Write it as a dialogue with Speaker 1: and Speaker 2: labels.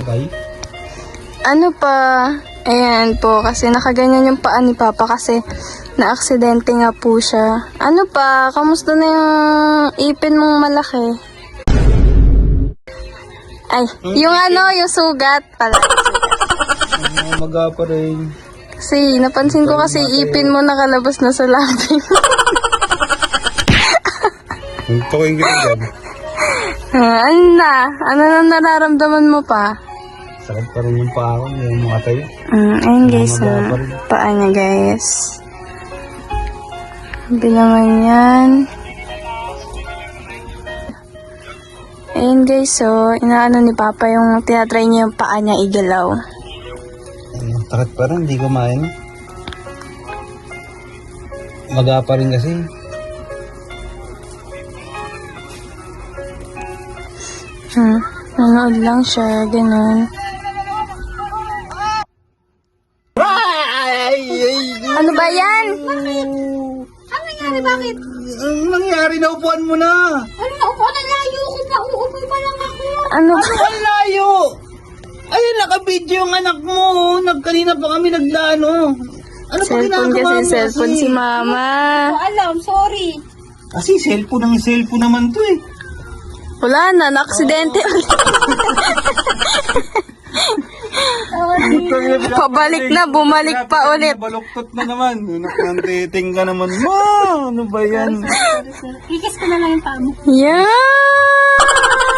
Speaker 1: Bye.
Speaker 2: Ano pa? Ayan po, kasi nakaganyan yung paa ni Papa kasi na-aksidente nga po siya. Ano pa? Kamusta na yung ipin mong malaki? Ay, yung ano, yung sugat pala.
Speaker 1: Maga pa rin.
Speaker 2: Kasi, napansin ko kasi ipin mo nakalabas na sa labi.
Speaker 1: Ang tukoy ka dyan.
Speaker 2: Ano na? Ano na nararamdaman mo pa?
Speaker 1: Sakit pa rin yung paa ko. Yung mga tayo.
Speaker 2: Ayun guys, paa niya guys. Sabi naman yan. Ayun guys, so, inaano ni Papa yung tinatry niya yung paa niya igalaw.
Speaker 1: Sakit pa rin. Hindi kumain. Maga pa rin kasi.
Speaker 2: Nanood lang siya, ganun. Ano ba yan?
Speaker 3: Ano nangyari? Bakit?
Speaker 1: Ang nangyari, naupuan mo na.
Speaker 3: Ano na upo? Nalayo ko pa. Uupo pa lang ako.
Speaker 2: Ano ba?
Speaker 1: Ang layo. Ayun, naka-video yung anak mo. Kanina pa kami naglaano. Ano pa
Speaker 2: Cellphone
Speaker 1: ginagawa
Speaker 2: kasi,
Speaker 1: mo?
Speaker 2: cellphone si Mama.
Speaker 3: Alam, sorry.
Speaker 1: Kasi cellphone ang cellphone naman to eh.
Speaker 2: Wala na, na-aksidente. Pabalik na, bumalik pa ulit.
Speaker 1: Baluktot na naman. Nantiting ka naman. Ma, ano ba yan?
Speaker 3: Kikis ko na lang yung paa mo.
Speaker 2: Yeah!